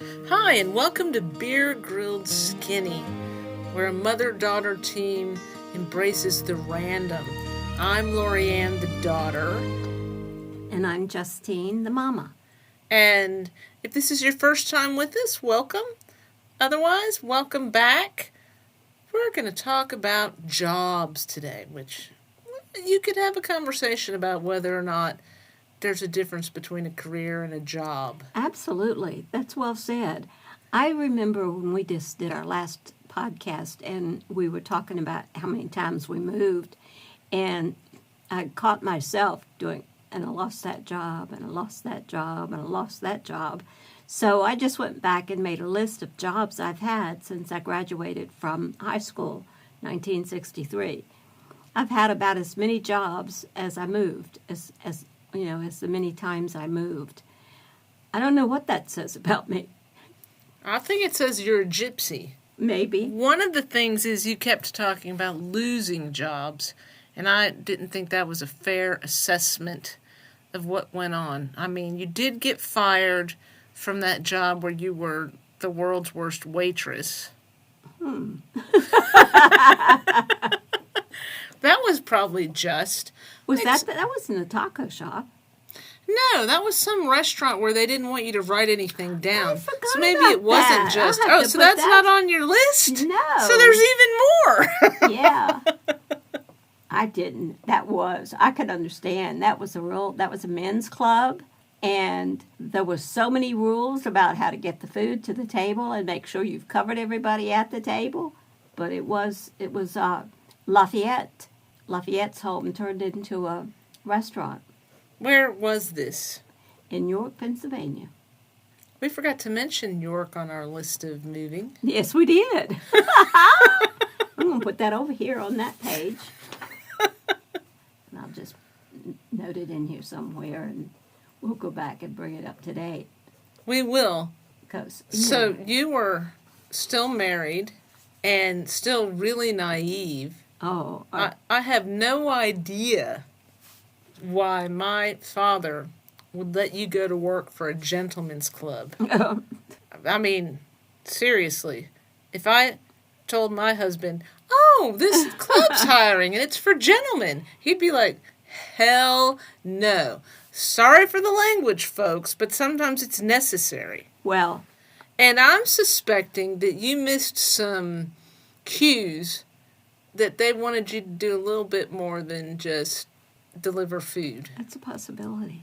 Hi, and welcome to Beer Grilled Skinny, where a mother-daughter team embraces the random. I'm Lorianne, the daughter. And I'm Justine, the mama. And if this is your first time with us, welcome. Otherwise, welcome back. We're going to talk about jobs today, which you could have a conversation about whether or not there's a difference between a career and a job. Absolutely. That's well said. I remember when we just did our last podcast and we were talking about how many times we moved, and I caught myself doing, and I lost that job, and I lost that job, and I lost that job. So I just went back and made a list of jobs I've had since I graduated from high school, 1963. I've had about as many jobs as I moved, as the many times I moved. I don't know what that says about me. I think it says you're a gypsy. Maybe. One of the things is you kept talking about losing jobs, and I didn't think that was a fair assessment of what went on. I mean, you did get fired from that job where you were the world's worst waitress. That was probably just. That wasn't a taco shop? No, that was some restaurant where they didn't want you to write anything down. I forgot so maybe about it wasn't that. just. I'll have Oh, to so put that's that- not on your list? No. So there's even more. Yeah. I didn't. I could understand. That was a men's club, and there was so many rules about how to get the food to the table and make sure you've covered everybody at the table. But it was Lafayette. Lafayette's home turned into a restaurant. Where was this? In York, Pennsylvania. We forgot to mention York on our list of moving. Yes, we did. I'm going to put that over here on that page. And I'll just note it in here somewhere, and we'll go back and bring it up to date. We will. So Yeah. you were still married and still really naive. Oh. I have no idea why my father would let you go to work for a gentleman's club. I mean, seriously, if I told my husband, oh, this club's hiring and it's for gentlemen, he'd be like, hell no. Sorry for the language, folks, but sometimes it's necessary. Well. And I'm suspecting that you missed some cues that they wanted you to do a little bit more than just deliver food. That's a possibility.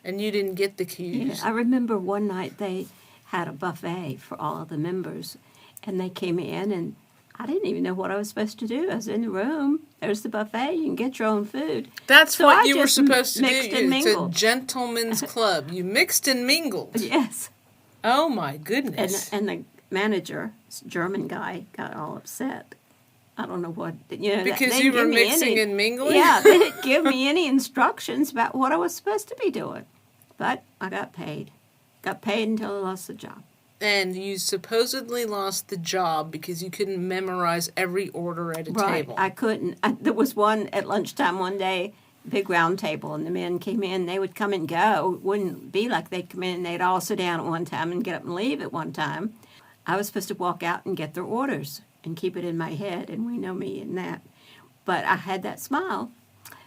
And you didn't get the cues. Yeah, I remember one night they had a buffet for all of the members, and they came in, and I didn't even know what I was supposed to do. I was in the room. There's the buffet. You can get your own food. That's so what I you were just supposed to mixed do. and It's mingled. a gentleman's club. You mixed and mingled. Yes. Oh, my goodness. And the manager, this German guy, got all upset. I don't know what, because you were mixing and mingling? Yeah, they didn't give me any instructions about what I was supposed to be doing. But I got paid. Got paid until I lost the job. And you supposedly lost the job because you couldn't memorize every order at a table. I couldn't. There was one at lunchtime one day, big round table, and the men came in. They would come and go. It wouldn't be like they'd come in and they'd all sit down at one time and get up and leave at one time. I was supposed to walk out and get their orders and keep it in my head, and we know me in that. But I had that smile.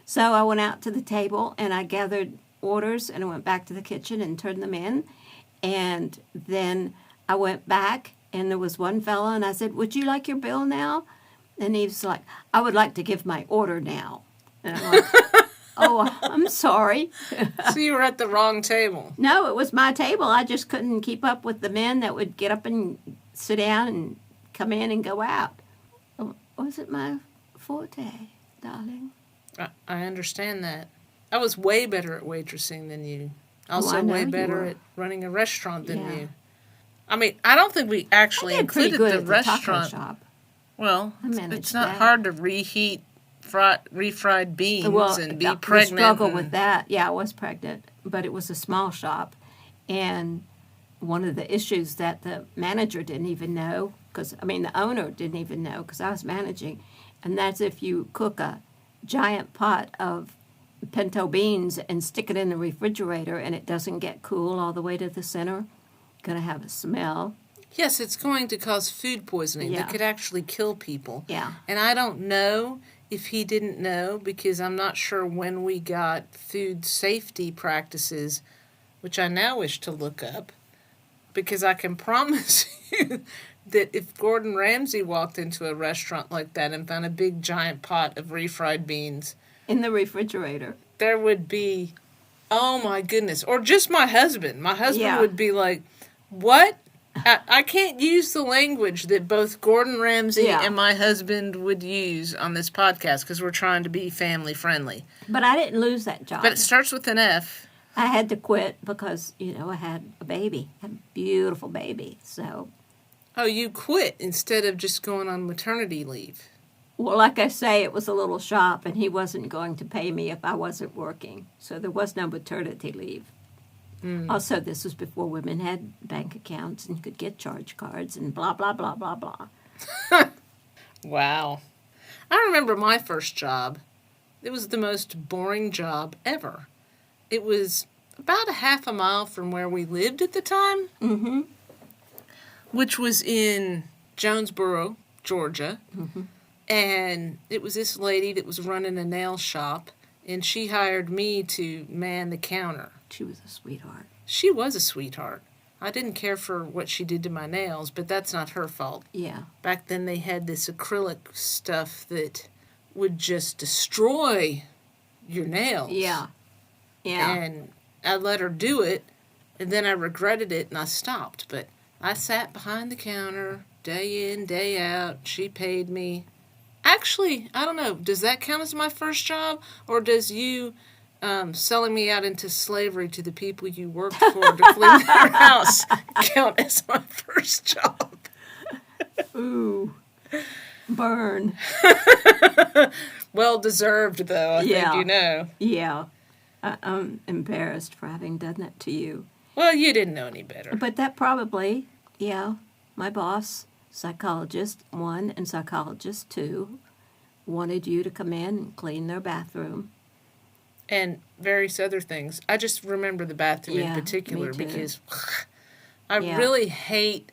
So I went out to the table, and I gathered orders, and I went back to the kitchen and turned them in. And then I went back, and there was one fella, and I said, would you like your bill now? And he was like, I would like to give my order now. And I'm like, oh, I'm sorry. So you were at the wrong table. No, it was my table. I just couldn't keep up with the men that would get up and sit down and come in and go out. Was it my forte, darling? I understand that. I was way better at waitressing than you. Also I know way you better were. at running a restaurant than Yeah. you. I mean, I don't think we actually I did pretty included good the at the restaurant. taco shop. Well, I managed it's not that. hard to reheat refried beans and be the pregnant. struggle with that. Yeah, I was pregnant, but it was a small shop, and one of the issues that the manager didn't even know, the owner didn't even know because I was managing, and that's if you cook a giant pot of pinto beans and stick it in the refrigerator and it doesn't get cool all the way to the center, going to have a smell. Yes, it's going to cause food poisoning that could actually kill people. Yeah. And I don't know if he didn't know, because I'm not sure when we got food safety practices, which I now wish to look up, because I can promise you that if Gordon Ramsay walked into a restaurant like that and found a big giant pot of refried beans in the refrigerator, there would be, oh my goodness, or just my husband. My husband would be like, what? I can't use the language that both Gordon Ramsay and my husband would use on this podcast because we're trying to be family friendly. But I didn't lose that job. But it starts with an F. I had to quit because, I had a baby, a beautiful baby. So. Oh, you quit instead of just going on maternity leave. Well, like I say, it was a little shop, and he wasn't going to pay me if I wasn't working. So there was no maternity leave. Also, this was before women had bank accounts and could get charge cards and blah, blah, blah, blah, blah. Wow. I remember my first job. It was the most boring job ever. It was about a half a mile from where we lived at the time, which was in Jonesboro, Georgia. And it was this lady that was running a nail shop, and she hired me to man the counter. She was a sweetheart. She was a sweetheart. I didn't care for what she did to my nails, but that's not her fault. Yeah. Back then they had this acrylic stuff that would just destroy your nails. Yeah. Yeah. And I let her do it, and then I regretted it, and I stopped. But I sat behind the counter day in, day out. She paid me. Actually, I don't know. Does that count as my first job? Or does you selling me out into slavery to the people you worked for to clean their house count as my first job? Ooh. Burn. Well deserved, though, I think you know. Yeah. I'm embarrassed for having done that to you. Well, you didn't know any better. But that probably, my boss, psychologist 1 and psychologist 2, wanted you to come in and clean their bathroom. And various other things. I just remember the bathroom in particular because I really hate,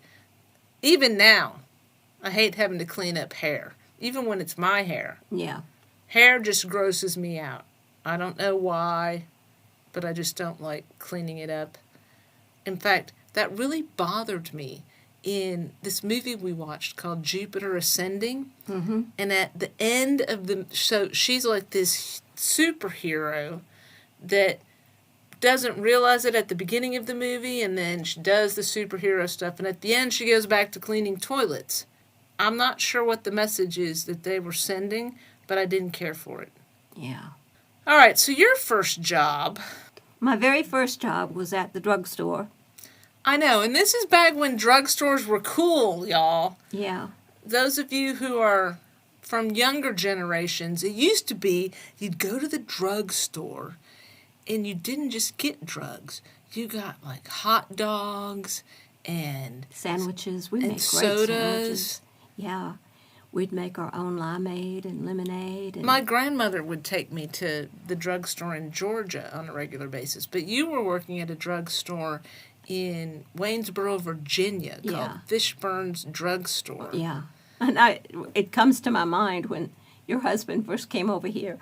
even now, I hate having to clean up hair. Even when it's my hair. Yeah. Hair just grosses me out. I don't know why, but I just don't like cleaning it up. In fact, that really bothered me in this movie we watched called Jupiter Ascending. And at the end of so she's like this superhero that doesn't realize it at the beginning of the movie, and then she does the superhero stuff, and at the end she goes back to cleaning toilets. I'm not sure what the message is that they were sending, but I didn't care for it. Yeah. All right, so your first job. My very first job was at the drugstore. I know, and this is back when drugstores were cool, y'all. Yeah. Those of you who are from younger generations, it used to be you'd go to the drugstore and you didn't just get drugs. You got like hot dogs and sandwiches. We make sodas. Great sandwiches. Yeah. We'd make our own limeade and lemonade. And my grandmother would take me to the drugstore in Georgia on a regular basis, but you were working at a drugstore in Waynesboro, Virginia, called Fishburne's Drugstore. Yeah. And it comes to my mind when your husband first came over here.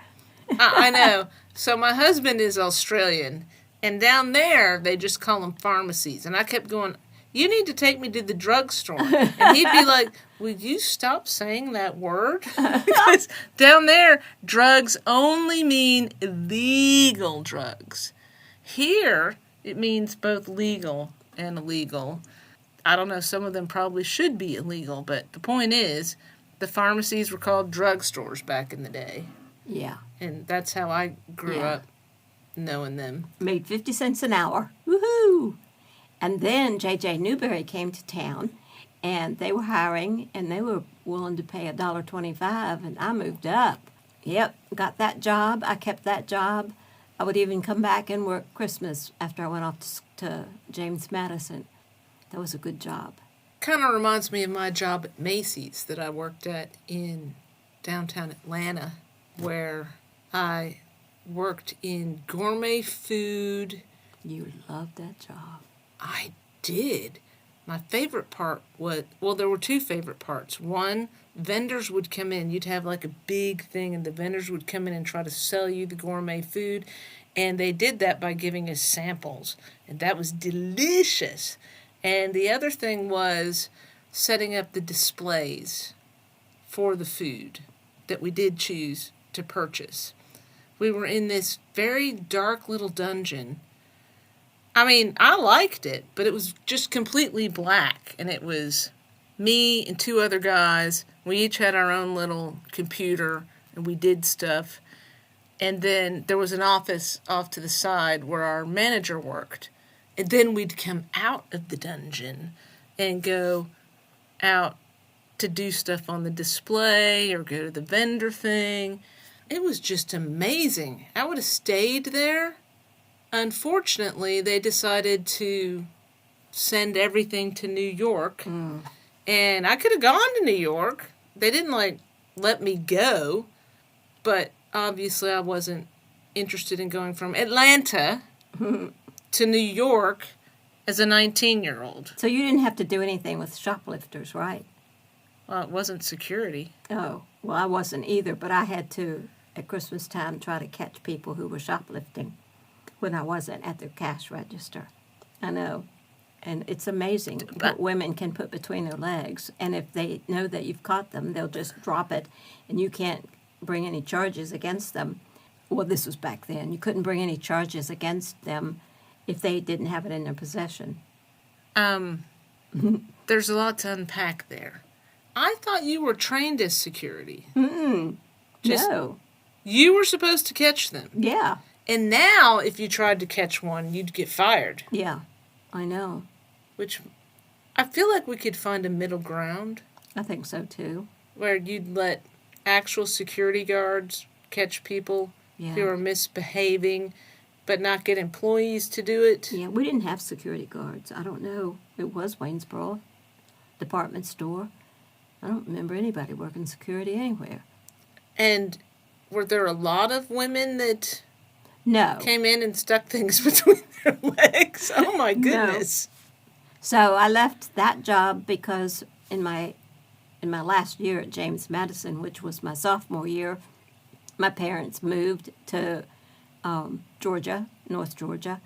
I know. So my husband is Australian, and down there they just call them pharmacies. And I kept going, you need to take me to the drugstore. And he'd be like, would you stop saying that word? Because down there, drugs only mean illegal drugs. Here, it means both legal and illegal. I don't know, some of them probably should be illegal, but the point is, the pharmacies were called drugstores back in the day. Yeah. And that's how I grew up knowing them. Made 50 cents an hour. Woohoo! And then J.J. Newberry came to town, and they were hiring, and they were willing to pay $1.25, and I moved up. Yep, got that job. I kept that job. I would even come back and work Christmas after I went off to James Madison. That was a good job. Kind of reminds me of my job at Macy's that I worked at in downtown Atlanta, where I worked in gourmet food. You loved that job. I did. My favorite part was, well, there were two favorite parts. One, vendors would come in. You'd have like a big thing, and the vendors would come in and try to sell you the gourmet food. And they did that by giving us samples. And that was delicious. And the other thing was setting up the displays for the food that we did choose to purchase. We were in this very dark little dungeon. I mean, I liked it, but it was just completely black. And it was me and two other guys. We each had our own little computer, and we did stuff. And then there was an office off to the side where our manager worked. And then we'd come out of the dungeon and go out to do stuff on the display or go to the vendor thing. It was just amazing. I would have stayed there. Unfortunately, they decided to send everything to New York. And I could have gone to New York. They didn't, let me go. But obviously I wasn't interested in going from Atlanta to New York as a 19-year-old. So you didn't have to do anything with shoplifters, right? Well, it wasn't security. Oh, well, I wasn't either, but I had to, at Christmas time, try to catch people who were shoplifting when I wasn't at the cash register. I know. And it's amazing what women can put between their legs. And if they know that you've caught them, they'll just drop it, and you can't bring any charges against them. Well, this was back then. You couldn't bring any charges against them if they didn't have it in their possession. There's a lot to unpack there. I thought you were trained as security. No. You were supposed to catch them. Yeah. And now, if you tried to catch one, you'd get fired. Yeah, I know. Which, I feel like we could find a middle ground. I think so, too. Where you'd let actual security guards catch people who are misbehaving, but not get employees to do it. Yeah, we didn't have security guards. I don't know. It was Waynesboro department store. I don't remember anybody working security anywhere. And were there a lot of women that came in and stuck things between their legs? Oh, my goodness. No. So I left that job because in my last year at James Madison, which was my sophomore year, my parents moved to Georgia, North Georgia,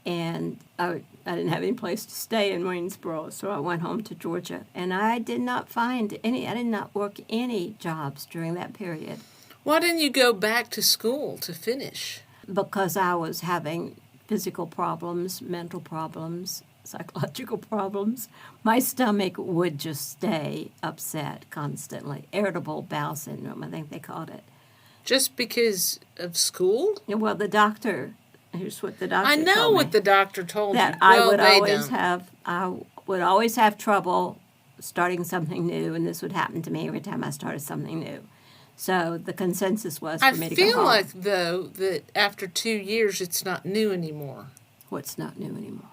and I didn't have any place to stay in Waynesboro, so I went home to Georgia. And I did not work any jobs during that period. Why didn't you go back to school to finish? Because I was having physical problems, mental problems, psychological problems. My stomach would just stay upset constantly. Irritable bowel syndrome, I think they called it. Just because of school? Yeah, well, here's what the doctor told me. I know what the doctor told you. That I would always have trouble starting something new, and this would happen to me every time I started something new. So the consensus was for me to go home. I feel like, though, that after 2 years, it's not new anymore. What's not new anymore?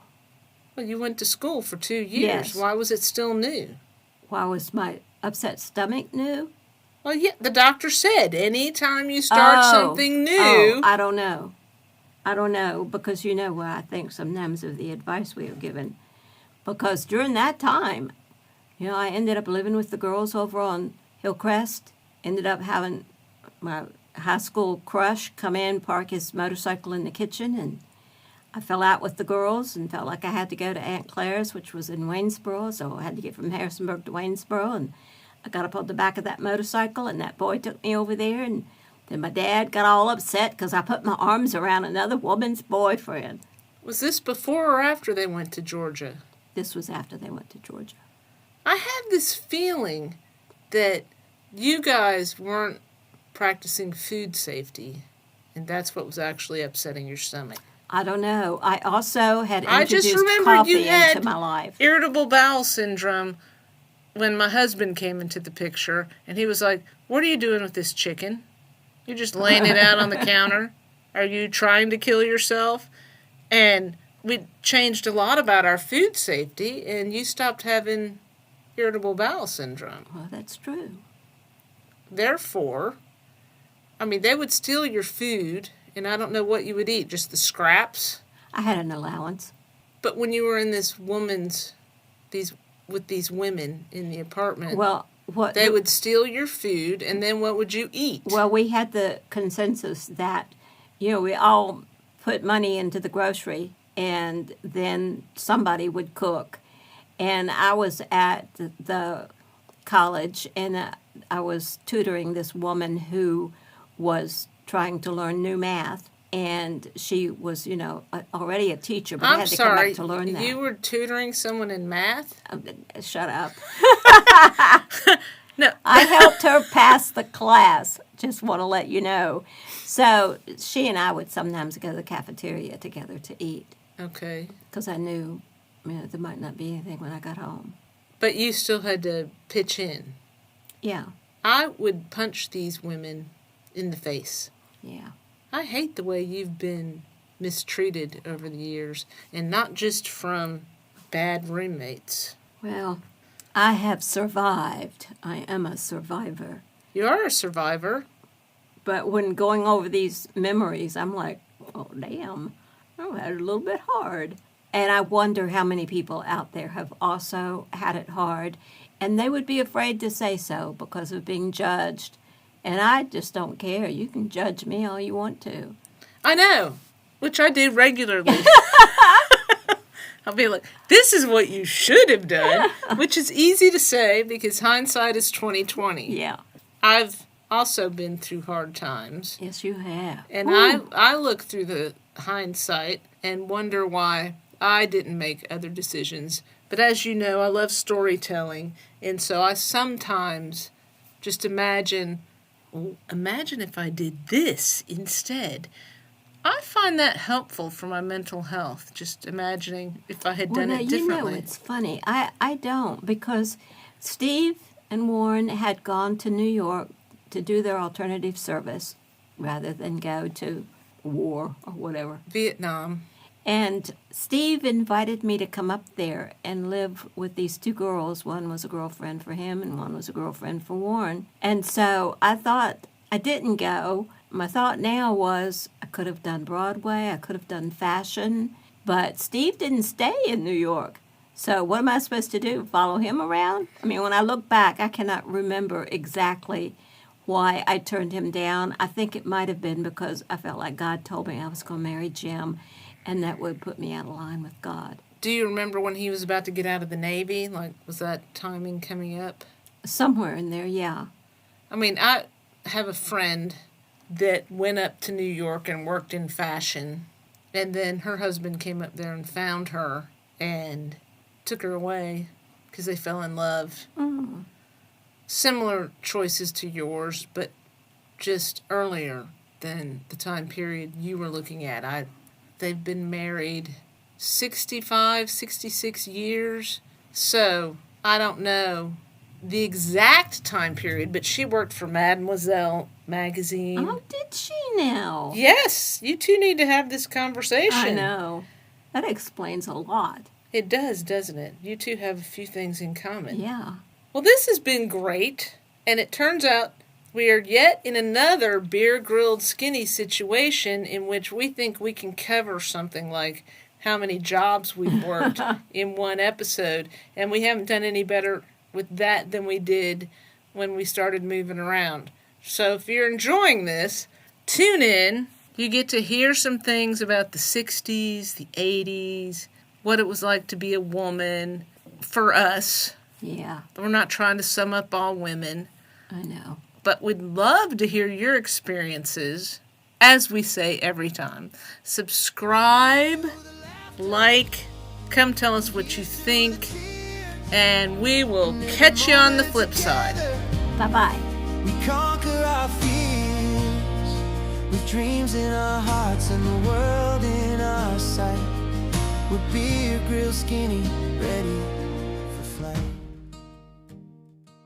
Well, you went to school for 2 years. Yes. Why was it still new? Why was my upset stomach new? Well, yeah, the doctor said anytime you start something new. I don't know. I don't know, because you know what I think sometimes of the advice we are given. Because during that time, I ended up living with the girls over on Hillcrest, ended up having my high school crush come in, park his motorcycle in the kitchen, and I fell out with the girls and felt like I had to go to Aunt Claire's, which was in Waynesboro, so I had to get from Harrisonburg to Waynesboro, and I got up on the back of that motorcycle, and that boy took me over there, and then my dad got all upset because I put my arms around another woman's boyfriend. Was this before or after they went to Georgia? This was after they went to Georgia. I had this feeling that you guys weren't practicing food safety, and that's what was actually upsetting your stomach. I don't know. I also had introduced I just remembered coffee you had into my life. Irritable bowel syndrome when my husband came into the picture, and he was like, "What are you doing with this chicken? You're just laying it out on the counter? Are you trying to kill yourself?" And we changed a lot about our food safety, and you stopped having irritable bowel syndrome. Well, that's true. Therefore, they would steal your food, and I don't know what you would eat, just the scraps. I had an allowance. But when you were in these with these women in the apartment. Well, they would steal your food, and then what would you eat? Well, we had the consensus that, we all put money into the grocery, and then somebody would cook. And I was at the college, and I was tutoring this woman who was trying to learn new math. And she was, already a teacher, but I had to come back to learn that. You were tutoring someone in math? Shut up. No. I helped her pass the class, just want to let you know. So she and I would sometimes go to the cafeteria together to eat. Okay. Because I knew, there might not be anything when I got home. But you still had to pitch in. Yeah. I would punch these women in the face. Yeah. I hate the way you've been mistreated over the years, and not just from bad roommates. Well, I have survived. I am a survivor. You are a survivor. But when going over these memories, I'm like, oh, damn, I had it a little bit hard. And I wonder how many people out there have also had it hard, and they would be afraid to say so because of being judged. And I just don't care. You can judge me all you want to. I know, which I do regularly. I'll be like, this is what you should have done, which is easy to say because hindsight is 20/20. Yeah. I've also been through hard times. Yes, you have. And I look through the hindsight and wonder why I didn't make other decisions. But as you know, I love storytelling, and so I sometimes just imagine if I did this instead. I find that helpful for my mental health, just imagining if I had done it differently. It's funny. I don't, because Steve and Warren had gone to New York to do their alternative service rather than go to war or whatever. Vietnam. And Steve invited me to come up there and live with these two girls. One was a girlfriend for him and one was a girlfriend for Warren. And so I thought I didn't go. My thought now was I could have done Broadway, I could have done fashion, but Steve didn't stay in New York. So what am I supposed to do, follow him around? I mean, when I look back, I cannot remember exactly why I turned him down. I think it might have been because I felt like God told me I was going to marry Jim, and that would put me out of line with God. Do you remember when he was about to get out of the Navy? Like, was that timing coming up? Somewhere in there, yeah. I mean, I have a friend that went up to New York and worked in fashion, and then her husband came up there and found her and took her away because they fell in love. Mm. Similar choices to yours, but just earlier than the time period you were looking at. They've been married 65, 66 years, so I don't know the exact time period, but she worked for Mademoiselle magazine. Oh, did she now? Yes, you two need to have this conversation. I know. That explains a lot. It does, doesn't it? You two have a few things in common. Yeah. Well, this has been great, and it turns out we are yet in another beer-grilled skinny situation in which we think we can cover something like how many jobs we've worked in one episode, and we haven't done any better with that than we did when we started moving around. So if you're enjoying this, tune in. You get to hear some things about the 60s, the 80s, what it was like to be a woman for us. Yeah. We're not trying to sum up all women. I know. But we'd love to hear your experiences, as we say every time. Subscribe, like, come tell us what you think, and we will catch you on the flip side. Bye-bye. We conquer our fears with dreams in our hearts and the world in our sight. We're beer grill skinny, ready